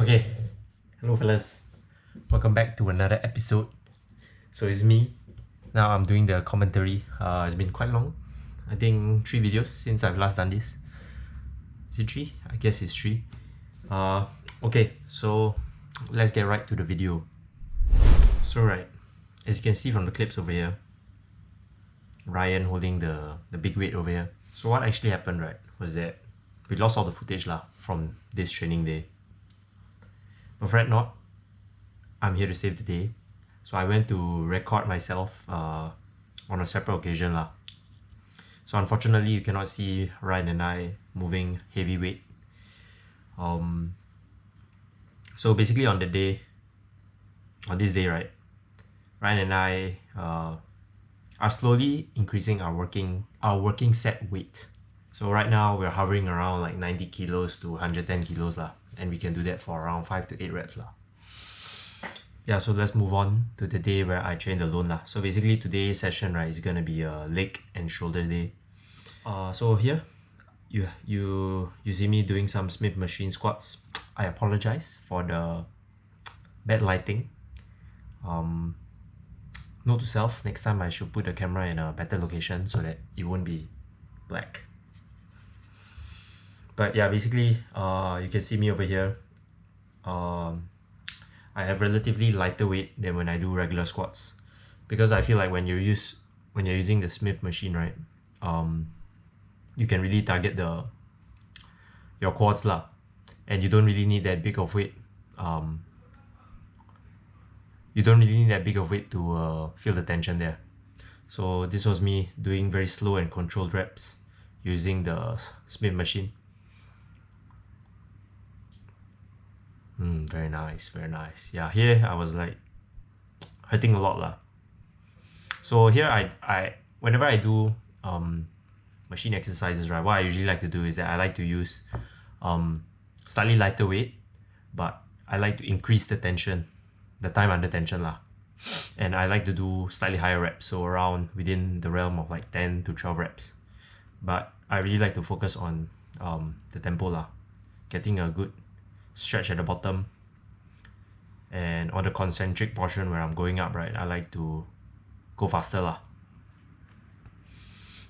Okay, hello fellas, welcome back to another episode. So it's me. Now I'm doing the commentary. It's been quite long. I think 3 videos since I've last done this. Is it 3? I guess it's 3. Okay, so let's get right to the video. So right, as you can see from the clips over here, Ryan holding the big weight over here. So what actually happened, right, was that we lost all the footage from this training day. But fret not, I'm here to save the day. So I went to record myself on a separate occasion . So unfortunately, you cannot see Ryan and I moving heavy weight. So basically on this day, right, Ryan and I are slowly increasing our working set weight. So right now we're hovering around like 90 kilos to 110 kilos and we can do that for around 5 to 8 reps . Yeah, so let's move on to the day where I trained alone . So basically today's session, right, is gonna be a leg and shoulder day. So here you see me doing some Smith machine squats. I apologize for the bad lighting. Note to self, next time I should put the camera in a better location so that it won't be black. But yeah, basically you can see me over here. I have relatively lighter weight than when I do regular squats, because I feel like when you're using the Smith machine, right, you can really target your quads and you don't really need that big of weight. You don't really need that big of weight to feel the tension there. So this was me doing very slow and controlled reps using the Smith machine. Very nice, very nice. Yeah, here I was like hurting a lot . So here I whenever I do machine exercises, right, what I usually like to do is that I like to use slightly lighter weight, but I like to increase the tension, the time under tension . And I like to do slightly higher reps, so around within the realm of like 10 to 12 reps. But I really like to focus on the tempo , getting a good stretch at the bottom, and on the concentric portion where I'm going up, right, I like to go faster .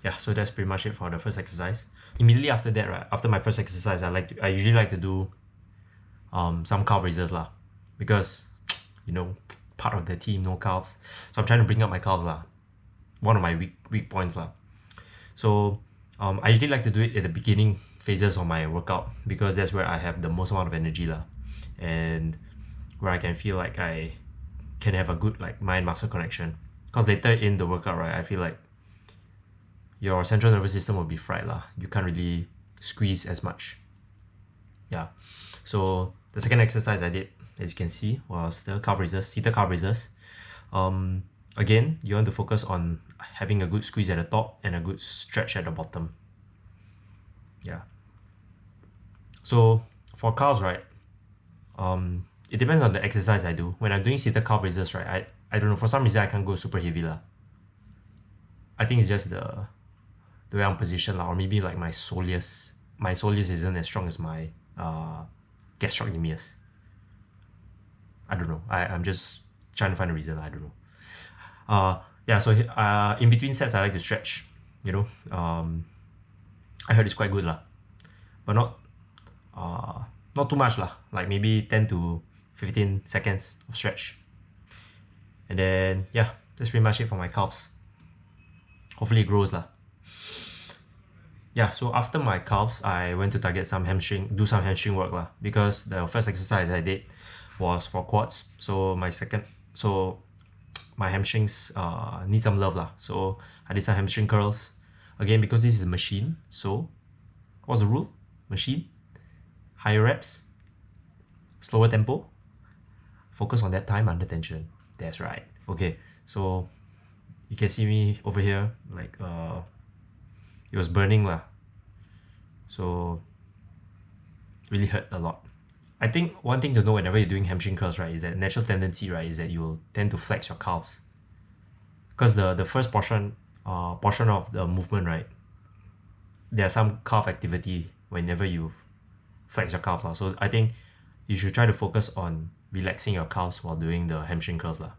Yeah, so that's pretty much it for the first exercise. Immediately after that, right, after my first exercise, I usually like to do some calf raises , because part of the team, no calves, so I'm trying to bring up my calves . One of my weak points . So I usually like to do it at the beginning phases of my workout, because that's where I have the most amount of energy , and where I can feel like I can have a good like mind-muscle connection. Because later in the workout, right, I feel like your central nervous system will be fried . You can't really squeeze as much. Yeah. So the second exercise I did, as you can see, was the calf raises, seated calf raises. Again, you want to focus on having a good squeeze at the top and a good stretch at the bottom. Yeah. So for calves, right, it depends on the exercise I do. When I'm doing seated calf raises, right, I don't know, for some reason I can't go super heavy . I think it's just the way I'm positioned , or maybe like my soleus isn't as strong as my gastrocnemius. I don't know. I'm just trying to find a reason. I don't know. Yeah, so in between sets I like to stretch. I heard it's quite good , but not too much , like maybe 10 to 15 seconds of stretch. And then yeah, that's pretty much it for my calves. Hopefully it grows . Yeah, so after my calves, I went to target do some hamstring work , because the first exercise I did was for quads. So my hamstrings need some love . So I did some hamstring curls. Again, because this is a machine, so what's the rule? Machine, higher reps, slower tempo, focus on that time under tension. That's right. Okay, so you can see me over here, like it was burning . So really hurt a lot. I think one thing to know whenever you're doing hamstring curls, right, is that natural tendency, right, is that you'll tend to flex your calves, because the first portion of the movement, right, there's some calf activity whenever you flex your calves . So I think you should try to focus on relaxing your calves while doing the hamstring curls lah.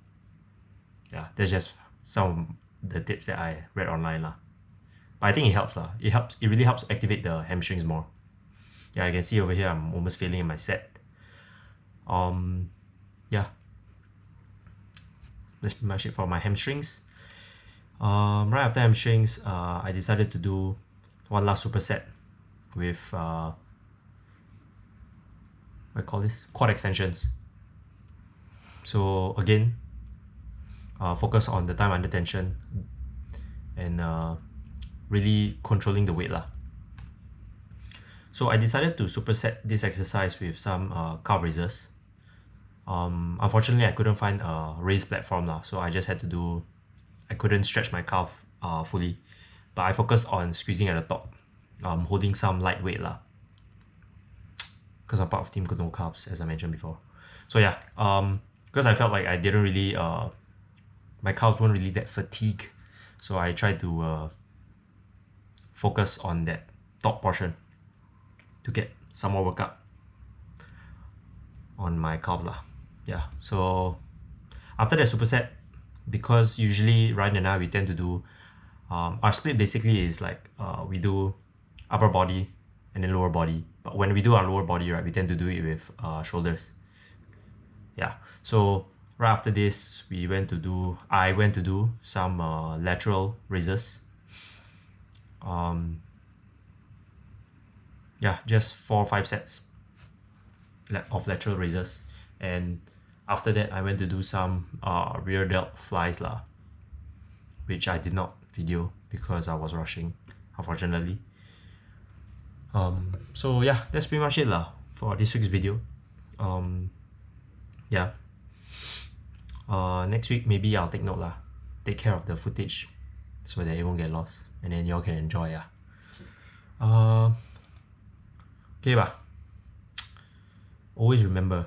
Yeah, that's just some of the tips that I read online lah. But I think it helps lah. It really helps activate the hamstrings more. Yeah, I can see over here I'm almost failing in my set. Yeah, that's pretty much it for my hamstrings. Right after hamstrings, I decided to do one last superset with what I call this? Chord extensions. So again, focus on the time under tension and really controlling the weight lah. So I decided to superset this exercise with some calf raises. Unfortunately, I couldn't find a raised platform lah, so I just had to do. I couldn't stretch my calf fully, but I focused on squeezing at the top, holding some light weight lah. Because I'm part of Team Good No Carbs, as I mentioned before. So yeah, because I felt like I didn't really, my calves weren't really that fatigued, so I tried to focus on that top portion to get some more workout on my calves lah. Yeah, so after that superset, because usually Ryan and I, we tend to do, our split basically is like, we do upper body and then lower body. But when we do our lower body, right, we tend to do it with shoulders. Yeah, so right after this, I went to do some lateral raises. Yeah, just 4 or 5 sets of lateral raises, and after that I went to do some rear delt flies lah, which I did not video because I was rushing, unfortunately. So yeah, that's pretty much it lah for this week's video. Yeah, next week maybe I'll take note lah, take care of the footage so that it won't get lost, and then y'all can enjoy okay bah. Always remember,